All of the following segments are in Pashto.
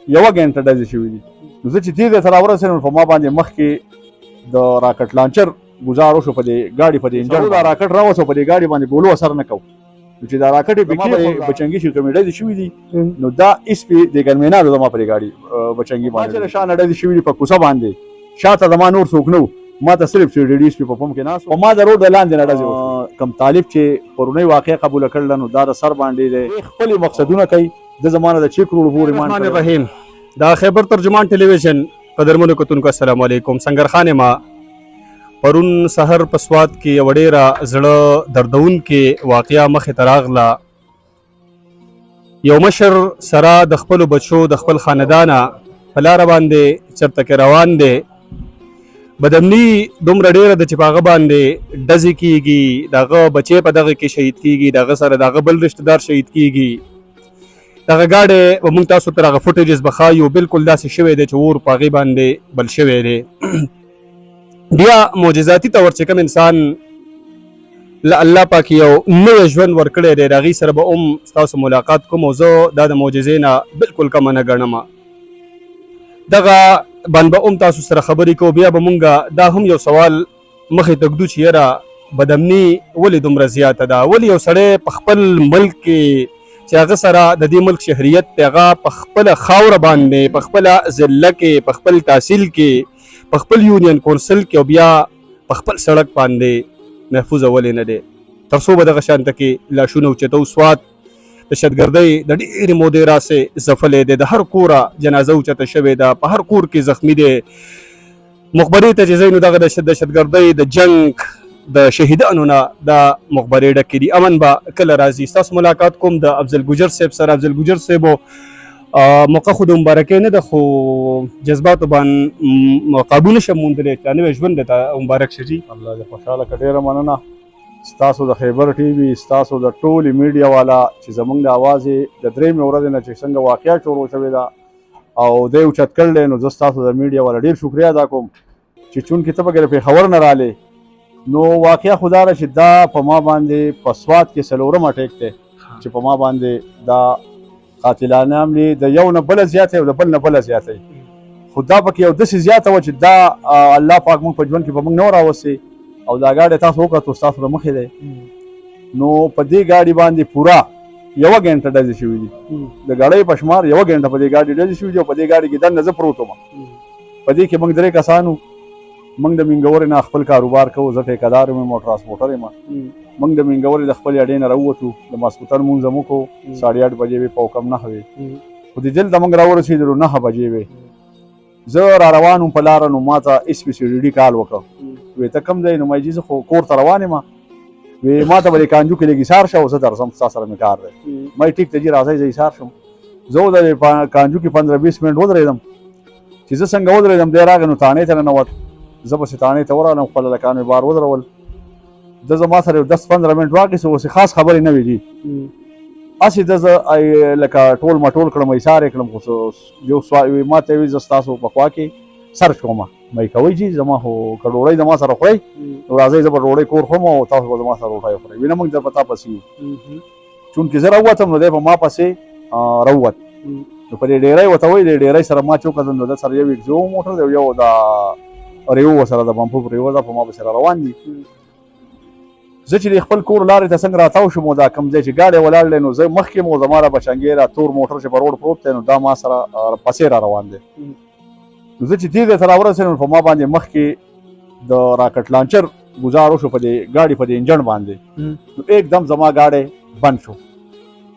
یوه ګنټه ډزې شوي دي. نو زه چې دې ځای ته راورسېدم په ما باندې مخکې د راکټ لانچر ګزار وشو په دې ګاډي په دې انجن دا راکټ راوڅو په دې ګاډي باندې ګولو اثر نه کوو. نو چې دا راکټ یې پکې بچنګي شي کومې ډزې شوي دي نو دا اسپې د ګرمینالو زما په دې ګاډي بچنګي باندې چې له شانه ډزې شوي دي په کوڅه باندې شاته زما نور څوک نه و ما ته صرف سیډي اسپې په پم کې ناست و ما د روډ د لاندې نه ډزې وشوې. کم طالب چې پرونی واقع قبوله کړله نو دا د سر باندې دی خپلې مقصدونه کوي د زمانه د 6 کروڑ پورې الرحمن الرحیم. دا خیبر ترجمان ټلویزیون قدرمنو کتونکو السلام علیکم. سنگرخان ما پرون سحر په سوات کې یو ډیره زړه دردونکې واقعه مخې ته راغله. یو مشر سره د خپلو بچو د خپل خاندانه په لاره باندې چرته کې روان دی. بدامني دومره ډیره ده چې په هغه باندې ډزې کېږي، د هغه بچی په دغه کې شهید کېږي، د هغه سره د هغه بل رشته دار شهید کېږي. دغه ګاډی به موږ تاسو ته هغه فوټیجز به ښایو. بالکل داسې شوی دی چې اور په هغې باندې بل شوی دی. بیا معجزاتي طور چې کوم انسان له الله پاک یو نوی ژوند ورکړی دی د هغې سره به هم ستاسو ملاقات کوم او زه دا د معجزې نه بالکل کمه نه ګڼم. دغه باندې به هم تاسو سره خبرې کوو. بیا به مونږ دا هم یو سوال مخې ته ږدو چې یاره بدامني ولې دومره زیاته ده؟ ولې یو سړی په خپل ملک کې چې هغه سره د دې ملک شهریت دی هغه په خپله خاوره باندې په خپله ضلع کې په خپل تحصیل کې په خپل یونین کونسل کې او بیا په خپل سړک باندې محفوظه ولې نه دی؟ تر څو به دغه شانته کې لاشونه اوچتو. سوات دهشتګردۍ د ډېرې مودې راسې ځپلی دی، د هر کوره جنازه اوچته شوې ده، په هر کور کې زخمي دی. مخبرې ته چې ځئ نو دغه دهشتګردۍ د جنګ د شهیدانو نه دا مخبرې ډکې دي. امن به کله راځي؟ ستاسو ملاقات کوم د افضل ګجر صاحب سره. افضل ګجر صاحبو موقع خو د مبارکۍ نه ده خو جذباتو باندې قابو نشم موندلی. نوی ژوند درته مبارک شه جي. الله دې خوشحاله کړه. ډېره مننه ستاسو د خیبر ټي وي ستاسو د ټولې میډیا والا چې زموږ د اواز یې د درېیمې ورځې نه چې څنګه واقعه شروع شوې ده او دی اوچت کړلی نو زه ستاسو د میډیا والا ډېر شکریه ادا کوم چې چونکې ته پکې د پېښور نه رالې. نو واقعه خو دا ده چې دا په ما باندې په سوات کې 4م اټیک دی چې په ما باندې دا قاتلانه حملې د یو نه بله زیاته او د بل نه بله زیاته خو دا پکې یو داسې زیاته وه چې دا الله پاک موږ په ژوند کې به موږ نه راوستې او دا ګاډی تاسو وکړو ستاسو د مخې دی. نو په دې ګاډي باندې پوره یوه ګنټه ډزې شوي دي. د ګاډۍ په شمار یوه ګنټه په دې ګاډي ډزې شوي دي او په دې ګاډي کې دننه زه پروت وم. په دې کې موږ 3 کسان وو. موږ د مینګورې نه خپل کاروبار کوو. زه ټیکهدار یم او ټرانسپورټر یم. موږ د مینګورې د خپلې اډې نه راووتو. د ماسپوتن مونځ مو وکړو 8:30 بجې وې په حکم 9 وې خو دې دلته موږ راورسېدلو 9 بجې وې. زه را روان وم په لاره نو ما ته اس پي سي ډي کال وکړ. وی ته کوم ځای؟ نو ما زه خو کور ته روان یم. وی ما ته به د کانجو کې لږ ایسار شه او زه درځم ستا سره مې کار دی. ما ټیک ته جي راځئ زه ایسار شم. زه د کانجو کې 15-20 منټ ودرېدم. چې زه څنګه ودرېدم دی راغی نو تانې ته ننوت. زه پسې تانې ته ورغلم خپل هلکان مې بار ودرول. ده زما سره یو 10-15 منټ واخیستو. اوسې خاص خبرې نه وې جي هسې ده زه لکه ټول مټول کړم ایسار یې کړم خو یو ما ته ویل زه ستاسو په خوا کې سرچ کوم. مې کوئ جي زما خو که ډوډۍ زما سره خورئ نو راځئ زه به ډوډۍ کور خورم او تاسو به زما سره روټۍ وخورئ. ویې نه موږ در په تا پسې یو. چونکې زه راووتم نو دی په ما پسې راووت. نو په دې ډېرۍ ورته وایي د ډېرۍ سره ما چې وکتل نو ده سره یو اکزو موټر دی او یو د ریو ورسره د بمپو ریو ده په ما پسې را روان دي. زه چې د خپل کور لارې ته څنګه راتاو شوم او دا کوم ځای چې ګاډی ولاړ دی نو زه مخکې مو زما را بچنګې را تور موټر چې په روډ پروت دی نو دا ما سره پسې را روان دی. نو زه چې دې ځای ته راورسېدم په ما باندې مخکې د راکټ لانچر ګزار وشو په دې ګاډي په دې انجن باندې. نو एकदम زما ګاډی بند شو.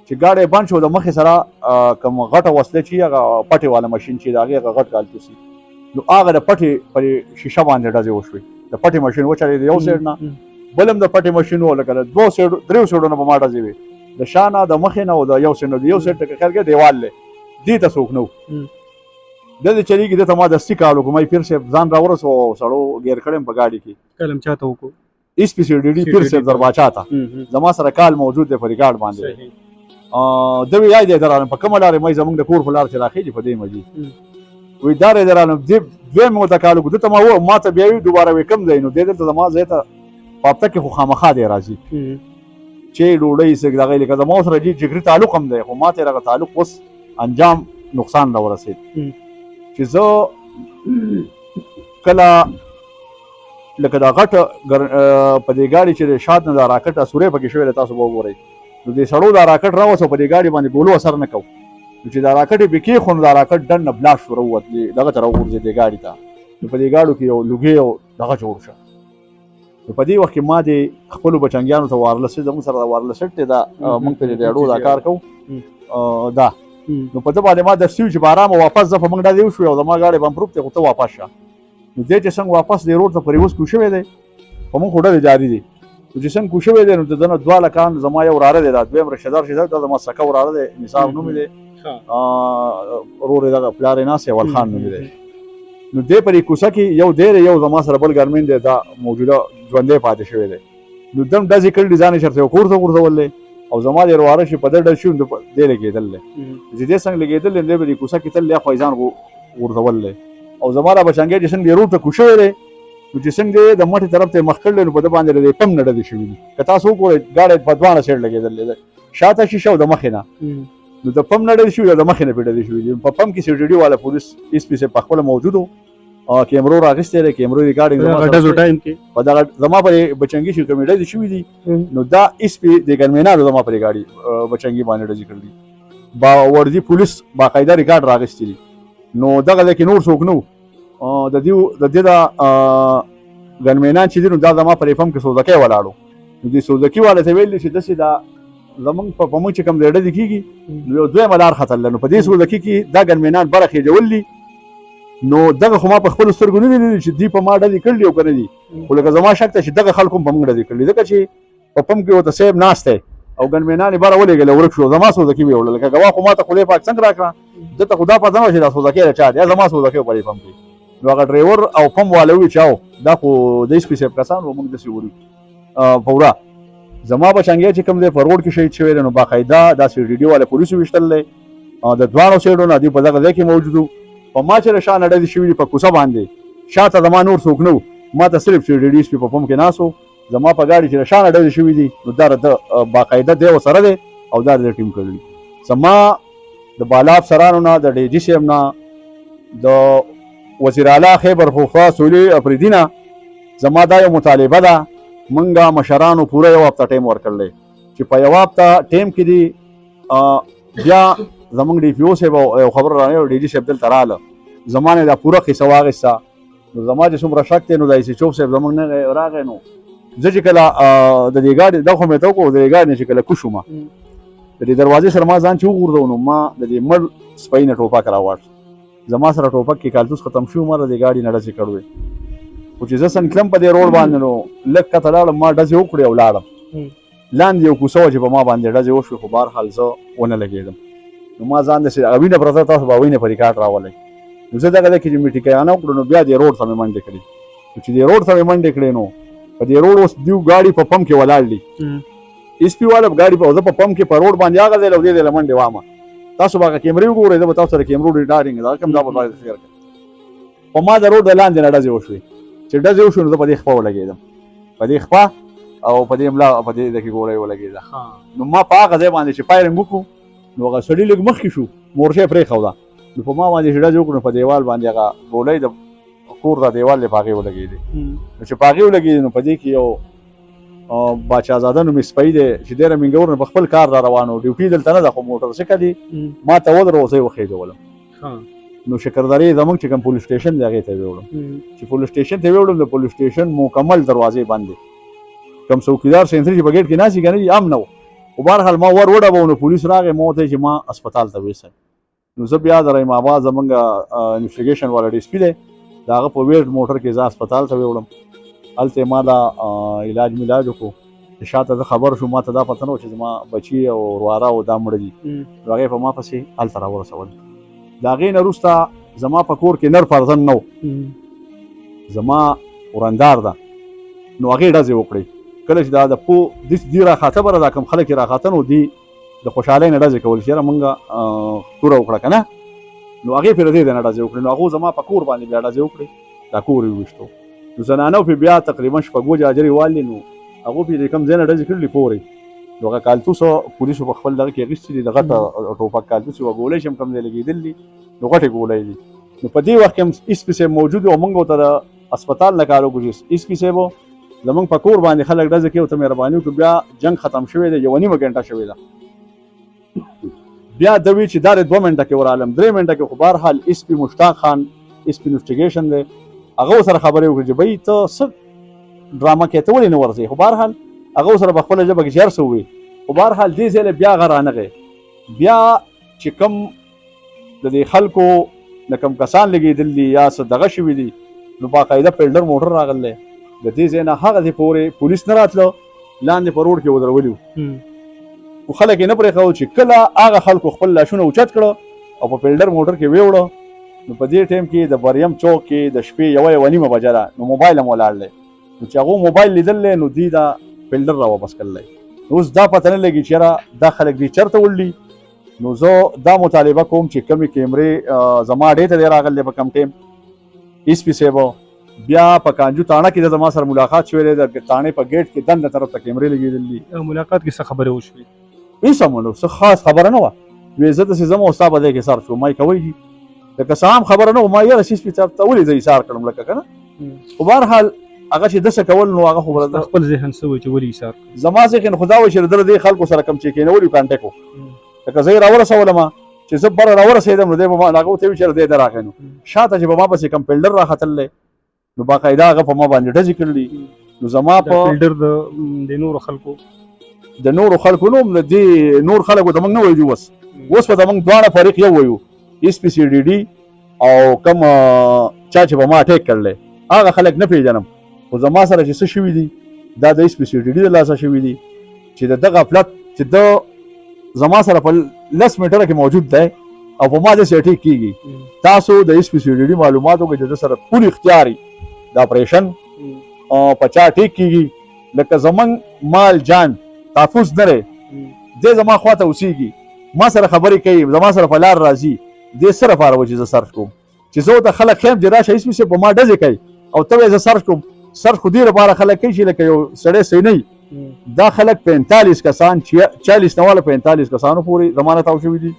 چې ګاډی بند شو د مخې سره کوم غټه وسله چې هغه پټې والا ماشین چې د هغې هغه غټ کالتوسي نو هغه د پټې په شیشه باندې ډزې وشوې. د پټې ماشین وچلېد یو سایډ نه بل هم د پټې ماشین و لکه د 2 سایډ 3 سایډونه په ما ډزې وې. د شا نه د مخې نه او د یو سایډ نه د یو سایډ ته خیر کې دیوال دی دې ته څوک نه و. دلته چلیږي دته ما دستي کار وکړو. ما پیر صاحب ځان راورسو او سړو ګیر کړی په ګاډي کې. کلم چاته وکړو؟ اس پي سي ډي پیر صاحب درباچا ته زما سره کال موجود دی په ریکارډ باندې. ده وی یاد یې درالم په کومه لارې مې زموږ د کور په لار چې راخېږي په دې مجي وی دا رې درالم دې دویم مو ته کال وکړو. دته ما ته بیا وي دوباره وی کم ځای نو دې دلته زما ځای ته په هفته کې خو خامخا دی راځي چې ډوډۍ دغه لکه زما سره جګري تعلق هم دی خو ما ته هغه تعلق اوس انجام نقصان را ورسېد م. چې زه کله لکه دا غټ په دې ګاډي چې د شات نه دا راکټ اسورې پکې شوی تاسو به وګورئ نو دې سړو دا راکټ راوسو په دې ګاډي باندې ګولو اثر نه کو نو چې دا راکټ یې پکې خو نو دا راکټ ډنه بلاش وروت دغه ته راوغورځېد دې ګاډي ته نو په دې ګاډو کې یو لوګي او دغه جوړ شه نو په دې وخت کې ما د خپلو بچنګیانو ته وارلس زموږ سره دا وارلس دی دا موږ پرې د اډو دا کار کوو دا نو په ده باندې ما درسي وي چې په ارامه واپس زه په موږ ډالې وشوې او زما ګاډی بمپروف دی خو ته واپس شه نو دی چې څنګه واپس دی روډ ته پرې اوس کوز شوی دی په موږ خو ډلې جاري دي نو چې څنګه کوز شوی دی نو د ده نه 2 لکان زما یو وراره دی دا دویم رشدار دا زما سکه وراره دی نثار نوم یې دی ورور یې دغه پلار یې ناست اول خان نوم یې دی نو دی پرې کوڅه کې یو دی یو زما سره بل ګرمین دی دا موجوده ژوندی پاتې شوی دی نو دم ډزې کړي ځان یې چېرته یو کور ته غورځول دی او زما د واره شي په ده ډز شي دی لګېدل دی چې دې څنګه لګېدل دی دی به دې کوڅه کې تل دی خو یې ځان غورځول دی او زما را بچنګی چې څنګه روډ ته کوز شوی دی نو چې څنګه د مټې طرف ته مخ کړلی نو په ده باندې د پم نه ډزې شوي دي که تاسو وګورئ ګاډی په دواړه سایډ لګېدلی دی شاته شیشه او د مخې نه نو د پم نه ډزې شوي او د مخې نه پرې ډزې شوي دي په پم کې سیډیډي والا پولیس ایس پي صاحب پخپله موجود و کیمرو راغستی دی کیمرو ریکارډینګ په دغه زما پرې بچنګي شي کومې ډزې شوي دي نو دا ایس پي د ګنمینانو زما پرې ګاډي بچنګي باندې ډزې کړي باوردي پولیس باقاعده ریکارډ راغستی دي نو دغه ځای کې نور څوک نه د دې دا ګنمینان چې دي نو دا زما په ریفم کې سوزکۍ ولاړو نو دې سوزکي والا ته ویل چې داسې دا زمونږ په موږ چې کوم ډزې کېږي نو یو دویمه لار ختلله نو په دې سوزکي کې دا ګنمینان بره خېجول دي نو دغه خو ما په خپلو سترګو نه دي لیدلي چې دوی په ما ډزې کړلي او که نه دي خو لکه زما شک ته چې دغه خلکو هم په موږ ډزې کړلي ځکه چې په پم کې ورته صاحب ناست دی او ګنمینان یې بره ولېږلی ورک شو زما سوزکي مې وړله لکه ګواه خو ما ته خدای پاک څنګه راکړه ده ته خو دا پته نه وه چې دا سوزکۍ د چا دی یا زما سوزکۍ په دې پم کې نو هغه ډرایور او پم والا وویل چې او دا خو د ایس پي صاحب کسان و موږ داسې وړو په وړه زما بچنګی چې کوم دی په روډ کې شهید شوی دی نو باقاعده دا سیډیډي والا پولیسو ویشتل دی د دواړو سایډو نه دوی په دغه ځای کې موجود وو په ما چې له شا نه ډزې شوي دي په کوڅه باندې شاته زما نور څوک نه و ما ته صرف سیډیډي ایس پي په پم کې ناست و زما په ګاډي چې له شا نه ډزې شوي دي نو دا د باقاعده دی ورسره دی او دا د ټیم کړي زما د بالا افسرانو نه د ډي جي صاحب نه د وزیر اعلی خیبر پختونخوا سولې افریدي نه زما دا یو مطالبه ده موږ مشرانو پوره یو هفته ټایم ورکړلی چې په یو هفته ټایم کې دي بیا زمونږ ډي پي او صاحب یو خبر رانیو ډي جي صاحب دلته راغله زما نه دا پوره قصه واخېسته نو زما چې څومره شک دی نو د ایس ایچ او صاحب زمونږ نه راغی نو زه چې کله د دې ګاډي دا خو مې ته وکړو د دې ګاډي نه چې کله کوز شوم د دې دروازې سره ما ځان چې وغورځو نو ما د دې مړ سپی نه ټوپک راواړ زما سره ټوپک کې کالتوس ختم شو ما د دې ګاډي نه ډزې کړوې خو چې زه څنګه تلم په دې روډ باندې نو لږ کته لاړم ما ډزې وکړې او لاړم لاندې یو کوڅه وه چې په ما باندې ډزې وشوې خو بهرحال زه ونه لګېدم نو ما ځان داسې هغه وینه پرته تاسو به وینه په ریکارډ راولئ نو زه دغه ځای کې چې مې ټیکیانه وکړو نو بیا دې روډ ته مې منډې کړې نو چې دې روډ ته مې منډې کړې نو په دې روډ اوس دیو ګاډي په پم کې ولاړ دي ایس پي والا ګاډي په په پم کې په روډ باندې هغه ځای له دې له منډې وامه تاسو به هغه کیمرې وګورئ زه به تاسو سره کیمرو ریکارډینګ دا کوم دا به تاسو شیر کړم په ما د روډ د لاندې نه ډزې وشوې چې ډزې وشوې نو زه په دې خپه ولګېدم په دې خپه او په دې ملا په دې کې ګولۍ ولګېده نو ما په هغه ځای باندې چې فایرنګ وکړو نو هغه سړي لږ مخکې شو مورچه یې پرېښوده نو په ما باندې چې ډزې وکړو په دیوال باندې هغه ګولۍ د کور د دیوال دی په هغې ولګېدې نو چې په هغې ولګېدې نو په دې کې یو باچازاده نومې سپی دی چې ډېره مینګور نه په خپل کار را روان و ډیوټي دلته نه ده خو موټر سایکل دی ما ته ودرو زه یې وخېجولم نو شکردرې زموږ چې کوم پولیس سټیشن دی هغې ته یې ویوړم چې پولیس سټیشن ته یې ویوړم د پولیس سټیشن مکمل دروازې بند دی کوم څوکیدار سینتري چې په ګیټ کې ناست وي که نه هم نه و خو بهرحال ما ور وډبو نو پولیس راغی ما ورته چې ما اسپتال ته ویسئ نو زه بیا د رحیم آباد زموږ انویسټیګیشن والا ډي اس پي دی د هغه په ویډ موټر کې زه اسپتال ته ویوړم هلته یې ما دا علاج میلاج وکړو چې شاته زه خبر شوم ما ته دا پته نه و چې زما بچي او ورواره او دا مړه دي نو هغې په ما پسې هلته راورسول د هغې نه وروسته زما په کور کې نر فرزند نه و زما ورندار ده نو هغې ډزې وکړې کله چې دا د دې راخاته بره دا کوم خلک یې راخاته نو دي د خوشحالۍ نه ډزې کول چې یاره مونږ توره وکړه که نه نو هغې پرې دې نه ډزې وکړې نو هغو زما په کور باندې بیا ډزې وکړې دا کور یې وویشتو نو زنانو پرې بیا تقریبا شپږ وجې اجرې والې نو هغو پرې د کوم ځای نه ډزې کړلې پورې نو هغه کالتوس پولیسو په خپل دغه کې اخیستي دي د غټه ټوپک کالتوس یوه ګولۍ چې هم کوم ځای لګېدلي دي نو غټې ګولۍ دي. نو په دې وخت کې هم ایس پي صاحب موجود و او موږ ورته د اسپتال نه کار وکړو چې ایس پي صاحب زمونږ په کور باندې خلک ډزې کوي ورته مهرباني وکړو بیا جنګ ختم شوی دی 1.5 ګنټه شوې ده. بیا د وی چې دا 2 منټه کې ورالم 3 منټه کې خو بهرحال ایس پي مشتاق خان ایس پي انویسټیګیشن دی هغه سره خبرې وکړي چې بھائی ته څه ډرامه کې ته ولې نه ورځې. خو بهرحال هغه سره په خپله ژبه کې چې هر څه ووایي خو بهرحال دې ځای له بیا هغه رانغی. بیا چې کوم د دې خلکو د کوم کسان لګېدلي یا څه دغه شوي دي نو باقاعده پیلډر موټر راغلی د دې ځای نه هغه ځای پورې پولیس نه راتله لاندې په روډ کې ودرولي وو خو خلک یې نه پرېښود چې کله هغه خلکو خپل لاشونه اوچت کړه او په پیلډر موټر کې ویوړه نو په دې ټایم کې د بریم چوک کې د شپې 1:30 بجه ده نو موبایل هم ولاړ دی نو چې هغو موبایل لیدلی نو دوی دا پیلډر را واپس کړلی. نو اوس دا پته نه لګي چې یاره دا خلک دوی چېرته وړلي. نو زه دا مطالبه کوم چې کمې کیمرې زما ډې ته دی راغلی په کم ټایم ایس پي صاحب بیا په کانجو تاڼه کې د زما سره ملاقات شوی دی د تاڼې په ګیټ کې دنده طرف ته کیمرې لګېدلي دي. ملاقات کې څه خبرې وشوې؟ هېڅ هم ونه څه خاص خبره نه وه. ویې زه داسې ځم او ستا په ځای کې سر شوم ما یې کوی دي لکه څه هم خبره نه وه ما یاره سي سپي صاحب ته ولې زه ایثار کړم لکه که نه. خو بهرحال هغه چې داسې کول نو هغه خو به خپل ذهن څه وایي چې ولې ایثار کړم. زما ذهن خو دا وایي چې د دې خلکو سره کوم چې کېنولي کانټیکټ وو لکه زه یې راورسولم چې زه بره راورسېدم نو دی به ما هغه ورته وایي چې دی ده راغی نو شاته چې به ما پسې کوم پیلډر راختلی نو باقاعده هغه په ما باندې ډزې کړلي نو زما په پیلډر د نورو خلکو د نورو خلکو نوم د دې نور خلکو ته موږ نه وایو اوس په زموږ دواړه فریق یو وایو ایس پي سی ډي ډي او کوم چا چې به ما اټیک کړلی هغه خلک نه پېژنم خو زما سره چې څه شوي دي دا د ایس پي سی ډي ډي د لاسه شوي دي چې د دغه غفلت چې د زما سره په 10 میټره کې موجود دی او په ما داسې اټیک کېږي. تاسو د ایس پي سی ډي ډي معلومات وکړئ چې د سره پوره اختیار د اپریشن په چا اټیک کېږي لکه زموږ مال جان تحفظ نه دی دی زما خواته اوسېږي ما سره خبرې کوي زما سره په لار راځي دې څه لپاره و چې زه سرچ کوم چې زه ورته خلک ښیم چې راشه ایس پي صاحب په ما ډزې کوي او ته وایې زه سرچ کوم سرچ خو دې لپاره خلک کوي چې لکه یو سړی سینۍ دا خلک 45 کسان 40 نه والا 45 کسانو پورې ضمانت او شوي دي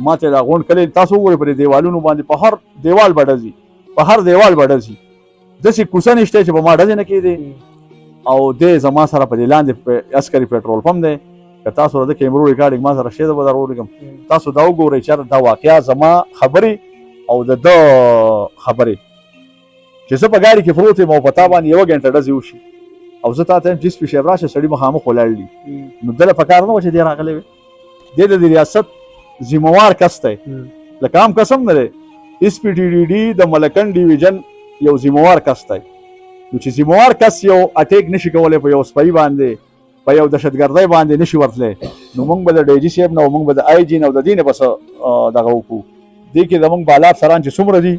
ما ته دا غونډ کړی تاسو وګورئ پر دیوالونو باندې په هر دیوال به ډزي په هر دیوال به ډزي داسې کوڅه نشته چې په ما ډزې نه کېدې او دی زما سره په دې لاندې عسکري پېټرول پمپ دی که تاسو د کیمرو ریکارډینګ ما سره شی ده به در ولیکم تاسو دا وګورئ چې دا واقعیا زما خبرې او د ده خبرې چې زه په ګاډي کې پروت یم او په تا باندې 1 ګنټه ډزې وشي او زه تا ته یم چې ایس پي صاحب راشه سړي مخامخ ولاړ دي نو دله پکار نه وه چې دی راغلی وی دی د ریاست ذمهوار کس دی لکه عام کس هم نه دی ایس پي ټي ډي ډي د ملکن ډیویژن یو ذمهوار کس دی نو چې ذمهوار کس یو اټیک نشي کولی په یو سپۍ باندې په یو دهشتګردۍ باندې نشي ورتلی نو موږ به د ډي جي صاحب نه او موږ به د آی جي نه او د دې نه به څه دغه وکړو دې کې زموږ بالات سران چې څومره دي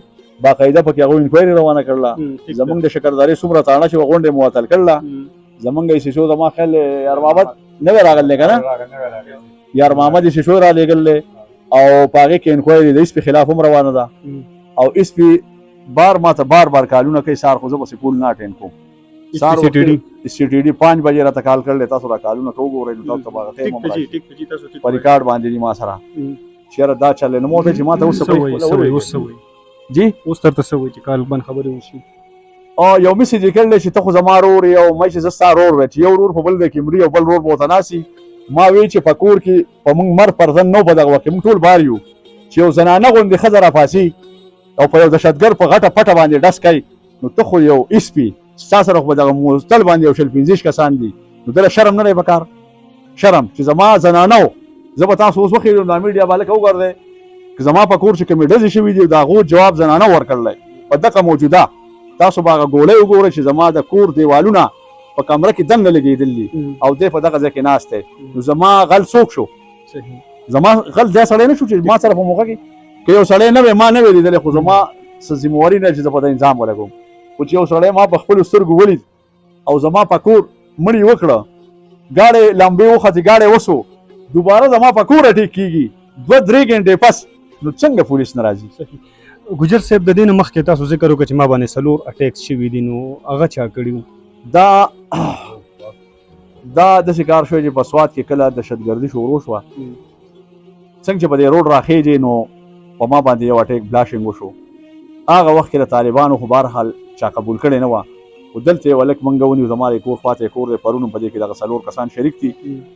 باقاعده پکې هغوی انکوایري روانه کړله زموږ د شکردارۍ څومره تاڼه چې وه غونډې معطل کړله زموږ یې سیشو زما خیال یار محمد نه وی راغلی که نه یار محمد یې سیشو را لېږلی او په هغې کې انکوایري د ایس پي خلاف هم روانه ده او ایس پي بار ما ته بار کالونه کوي سهار خو زه بسې پول نه اټینډ کوم سهار سی ټي ډي 5 بجې راته کال کړلی تاسو را کالونه که وګورئ نو تاسو ته به هغه ټایم هم راشي په ریکارډ باندې دي ما سره چېرې دا چل نه موټی چې ما ته اوس څه جی اوس درته څه وایي چې کال بند خبرې وشي یو میسج یې کړلی چې ته خو زما رور یې او مې چې زه ستا رور وی چې یو رور په بل ځای کې مري او بل رور به ورته ناست ما وی چې په کور کې په موږ مر پرزن نو په دغه وخت کې موږ ټول بار یو چې یو زنانه غوندې ښځه راپاسي او په یو دهشتګر په غټه پټه باندې ډس کوي نو ته خو یو ایس پي ستا سره خو په دغه مستل باندې یو 45 کسان دي نو دله شرم نه دی پکار شرم چې زما زنانه و زه به تاسو اوس وښېږم دا میډیا بالک وګرځئ که زما په کور چې کومې ډزې شوي دي د هغو جواب زنانه ورکړلی په دغه موجوده تاسو به هغه ګولۍ وګورئ چې زما د کور دیوالونه په کمره کې دنګه لګېدلي او دی په دغه ځای کې ناست دی نو زما غل څوک شو زما غل دی سړی نه شو چې ما سره په موقع کې که یو سړی نه وی ما نه وی لیدلی خو زما څه ذمهواري نه چې زه په ده انظام ولګوم خو چې یو سړی ما په خپلو سترګو ولید او زما په کور مړي وکړه ګاډۍ لمبې وختې ګاډۍ وسو دوباره زما په کور اټیک کېږي 2-3 ګنټې پس نو څنګه پولیس نه راځي ګجر صاحب د دې نه مخکې تاسو ذکر وکړه چې ما باندې 4 اټیکس شوي دي نو هغه چا کړي دا دا داسې کار شوی چې په سوات کې کله دهشتګردي شروع شوه څنګه چې په دې روډ راخېږي نو په ما باندې یو اټیک بلاشنګ وشو هغه وخت کې د طالبانو خو بهرحال چا قبول کړی نه وه خو دلته یې ولک منګه ونیو زما د کور خواته یې کور دی پرون په دې کې دغه 4 کسان شریک دي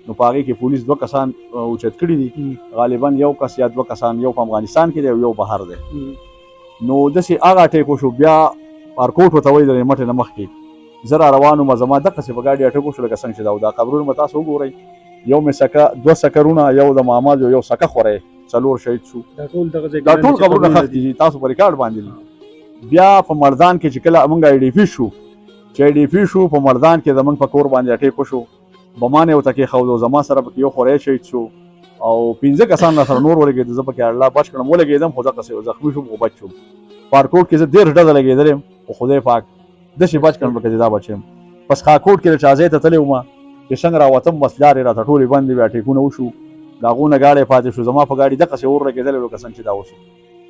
نو په هغې کې پولیس 2 کسان اوچت کړي دي غالبا یو کس یا 2 کسان یو په افغانستان کې دی او یو بهر دی نو داسې هغه اټیک وشو بیا ارکوټ ورته وایي د مټې نه مخکې زه را روان وم زما دقسې په ګاډي اټیک وشو لکه څنګه چې دا قبرونه به تاسو وګورئ یو مې سکه 2 سکرونه یو د محمد یو سکه خوری 4 شهید شو دا ټول قبرونه ښخ دي تاسو په ریکارډ باندې بیا په مردان کې چې کله موږ آی ډي پي شو چې آی ډي پي شو په مردان کې زموږ په کور باندې اټیک وشو بمان یې ورته کېښود زما سره پکې یو خوری شهید شو او 15 کسان را سره نور ولګېدل زه پکې الله بچ کړم ولګېدم خو دقسې زخمي شوم خو بچ شوم پارکوټ کې زه 13 ډزه لګېدلی یم خو خدای پاک داسې بچ کړم لکه چې دا بچ یم پس خاکوټ کې د چا ځای ته تللی وم چې څنګه راوتم بس لارې راته ټولې بندې وې اټیکونه وشو د هغو نه ګاډی پاتې شو زما په ګاډي دقسې اور لګېدلی لکه څنګه چې دا وشو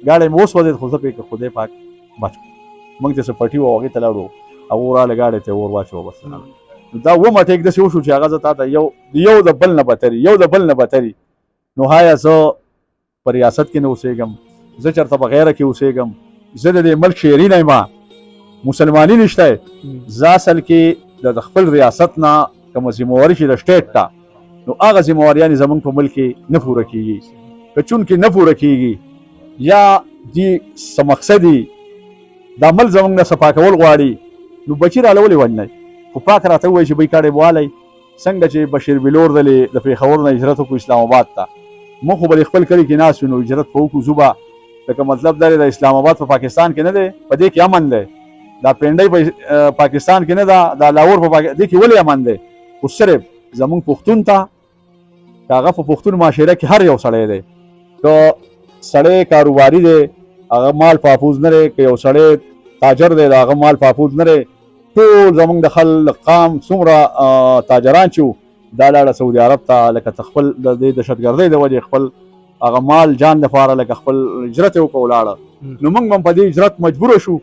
ګاډی مې وسوځېد خو زه پرې خدای پاک بچ کړم موږ ته څه پټي وه هغې ته لاړو هغو راله ګاډی ته اور واچوه بس دا اووم اټیک داسې وشو چې هغه زه تا ته یو د بل نه بدتري نو هایا زه په ریاست کې نه اوسېږم زه چېرته په غیره کې اوسېږم زه د دې ملک شهري نه یم مسلماني نشته زه اصل کې د خپل ریاست نه کومه ذمهواري شي د سټیټ ته نو هغه ذمهواریانې زموږ په ملک کې نه پوره کېږي که چونکې نه پوره کېږي یا دې څه مقصد دا عمل زموږ نه صفا کول غواړي نو بچي راله ولې وژنئ خو پاک راته ووایي چې بی کاډې بوالی څنګه چې بشیر بلور دلې د پېښور نه هجرت وکړو اسلام آباد ته موږ خو به خپل کلي کې ناست یو نو هجرت به وکړو ځو به لکه مطلب دا دی د اسلام آباد په پاکستان کې نه دی په دې کې امن دی دا پینډۍ په پاکستان کې نه ده دا لاهور په دې کې ولې امن دی خو صرف زموږ پښتون ته که هغه په پښتون معاشره کې هر یو سړی دی که سړی کاروباري دی هغه مال پاپوز نه دی که یو سړی تاجر دی د هغه مال پاپوز نه دی ټول زموږ د خلق قام څومره تاجران چې دا لاړه سعودي عرب ته لکه خپل د دې دهشتګردۍ د وجې خپل هغه مال جان دپاره لکه خپل هجرت یې وکړو ولاړه نو موږ هم په دې هجرت مجبوره شو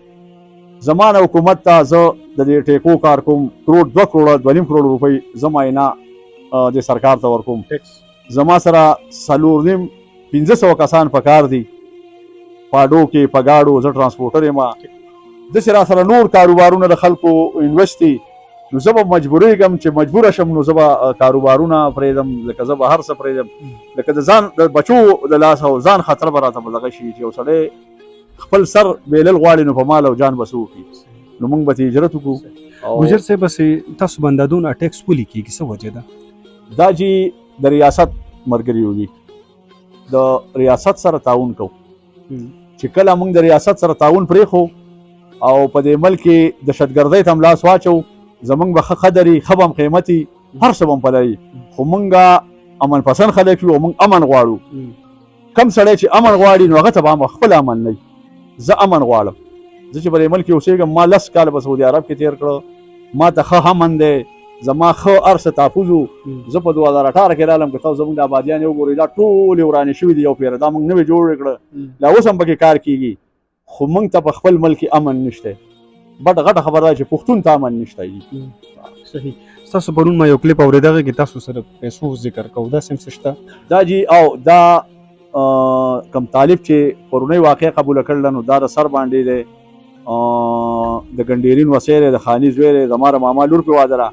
زمانه حکومت ته زه د دې ټیکو کار کوم کروڑ 2 کروڑه 2.5 کروڑ روپۍ زه معاینه د سرکار ته ورکوم زما سره 4.5 کسان په کار دي پاډو کې په ګاډو زه ټرانسپورټر یم داسې را سره نور کاروبارونه د خلکو انویسټي نو زه به مجبورېږم چې مجبوره شم نو زه به کاروبارونه پرېږدم لکه زه به هر څه پرېږدم لکه د ځان د بچو د لاس او ځان خطر به راته به دغه شي چې یو سړی خپل سر بیلل غواړي نو په مال او جان به څه وکړي نو موږ به هجرت وکړو ګجر صاحب بس تاسو باندې دون اټیکس ولې کېږي څه وجه ده دا چې د ریاست ملګري دي د ریاست سره تعاون کوو چې کله موږ د ریاست سره تعاون پرېښو او په دې ملک کې دهشتګردۍ ته هم لاس واچو زموږ به ښه قدري ښه به هم قیمتي هر څه به هم پلوي خو موږ امن پسند خلک یو او موږ امن غواړو کم سړی چې امن غواړي نو هغه ته به هم خپل امن نه زه امن غواړم زه چې په دې ملک کې اوسېږم ما 10 کاله په سعودي عرب کې تېر کړه ما ته ښه امن دی زما ښه هر څه تحفظ و زه په 2018 کې رالم که تاسو زموږ د آبادیان یې وګورئ دا ټولې ورانې شوي دي یو پیره دا موږ نوې جوړ کړه لا اوس هم پکې کار کېږي خو موږ ته په خپل ملک امن نشته غټه خبره ده چې پښتون ته امن نشته صحیح تاسو پرون ما یو کلیپ اورېدغه کې تاسو سره پیسو ذکر کوو دا سم څه شته دا جی او دا کم طالب چې پرونی واقع قبول کړل نو دا د سر باندې دی د ګنډیرین وسیره د خاني زویره زماره ماما لور په واده را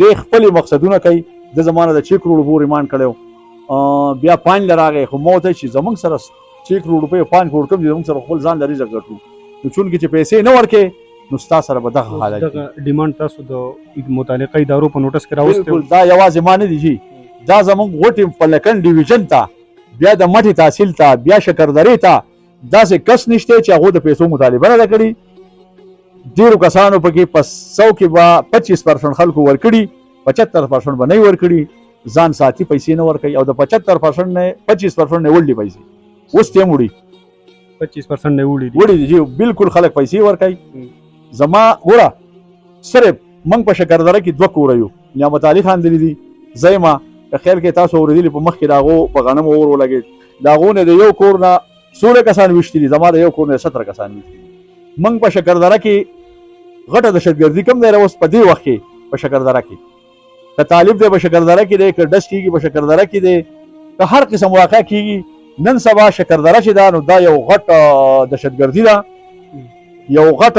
د خپل مقصدونه کوي د زمانه د 6 کروڑ روپو ریماند کړو بیا پاین لراغه خو موته چې زمنګ سره 6 کروڑ روپے 5 کروڑ کم دي زمنګ سره خپل ځان لري زګټو نو چون کې چې پیسې نه ورکې نو ستا سره به دغه حالت دغه ډیماند تاسو د متعلقه ادارو په نوټس کې راوستل بالکل دا یوازې معنی دي جی دا زمنګ غټي پلکن ډیویژن ته بیا د مټي تحصیل ته بیا شکردري ته داسې کس نشته چې هغه د پیسو مطالبه نه کړي ډیرو کسانو پکې په 100 کې به 25% خلکو ورکړي 75% به نه ورکړي ځان ساتي پیسې نه ورکړي او د 75% نه 25% نه وړي پیسې اوس ته موړي 25% نه وړي دي بالکل خلک پیسې ورکړي زما ګوره صرف موږ په شکردره کې 2 کور یو نعمت علي خان دي زېما خیر کې تاسو ورېدلی په مخ کې داغو په غنم اور ولګي داغو نه د یو کور نه 16 کسان وشتري زما د یو کور نه 17 کسان وشتري موږ په شکردره کې غټه دهشتګردي کم دی اوس په دې وخت کې په شکردره کې که طالب دی به شکردره کې دی، که ډز کېږي به شکردره کې دی، که هر قسم واقع کېږي. نن سبا شکردره چې ده نو دا یو غټ دهشتګردي ده، یو غټ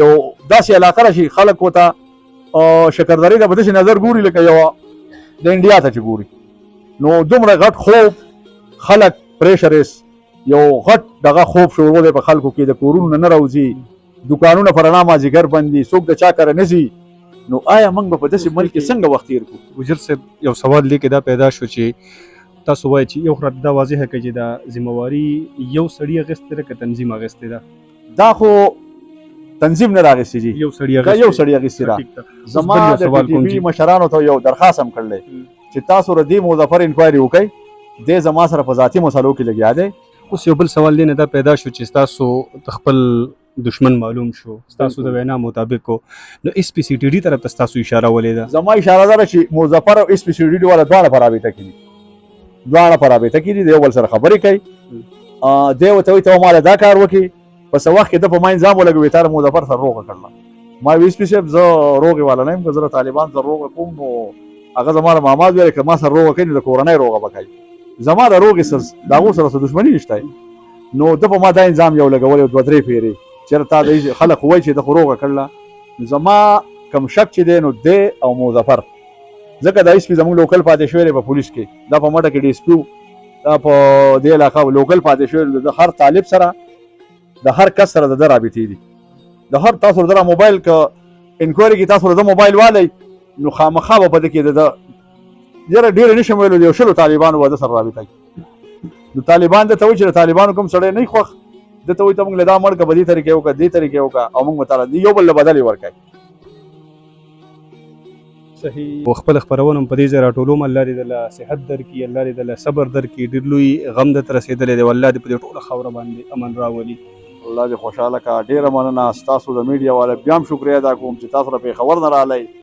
یو داسې علاقه ده چې خلک ورته شکردرې ته په داسې نظر ګوري لکه یوه د انډیا ته چې ګوري. نو دومره غټ خوب خلک پریشرس یو غټ دغه خوب شروع دی په خلکو کې، د کورونو نه راوځي، دکانونه په رڼا مازدیګر بند دي، څوک د چا کره نه ځي. نو آیا موږ به په داسې ملک کې څنګه وخت تېر کړو؟ ګجر صاحب یو سوال دی کې دا پیدا شو چې تاسو وایئ چې یو خرد دا واضحه کړي چې دا ذمہواري یو سړي اخیستې ده که تنظیم اخیستې ده؟ دا خو تنظیم نه راغستې جي، یو سړي که یو سړي اخیستې ده. زما د ټي وي مشرانو ته یو درخواست هم کړلی چې تاسو د دې موظفر انکوایري وکړئ، دی زما سره په ذاتي مسلو کې لګیا دی. اوس یو بل سوال دی نه دا پیدا شو چې تاسو د خپل دشمن معلوم شو، تاسو د وینا مطابق نو اس پی سی ټي ډي طرف ته تاسو اشاره ولې ده؟ زما اشاره ده چې مظفر او اس پی سی ډي ډي والا دواړه په رابطه کې دي، دواړه په رابطه کې دي، د یو بل سره خبرې کوي. دی ورته وایي ته ماله دا کار وکړي، په څه وخت کې ده په ما الزام ولګوي تا د مظفر سره روغه کړله. ما ویل اس پي صاحب زه روغې والا نه یم، که زه د طالبان سره روغه کوم نو هغه زما د ماماد ویل که ما سره روغه کوي نو د کورنۍ روغه به کوي، زما د روغې سره د هغو سره څه دښمني نشته. نو ده په ما دا الزام یو لګولی دوه درې پیرې چېرې تا د خلک وایي چې ده خو روغه کړله. زما کم شک چې دی نو دی او مظفر، ځکه دا اس پي زموږ لوکل پاتې شوی دی په پولیس کې، دا په مټه کې ډي اس پي دا په دې علاقه لوکل پاتې شوی دی، د هر طالب سره د هر کس سره د ده رابطې دي، د هر تاسو د موبایل که انکوایري کې تاسو د موبایل والی نو خامخا به په دې کې د یاره ډېره نشم ویلو د یو شلو طالبانو به د سره رابطه کوي. نو طالبان ده ته وایي چې د طالبانو کوم سړی نه خوښ ده ته وایي ته موږ له دا مړ که په دې طریقې وکړه دې طریقې وکړه او موږ به تعالی یو بل له بدلې ورکوي. صحیح. او خپل خپرونه په دې ځای راټولوم، الله دې دله صحت درکړي، الله دې دله صبر درکړي، ډېر لوی غم درته رسېدلی دی، والله دې په دې ټوله خاوره باندې امن راولي. الله دې خوشحاله کړه. ډېره مننه ستاسو د میډیا والا، بیا هم شکریه ادا کوم چې تاسو را پېښور نه راغلی.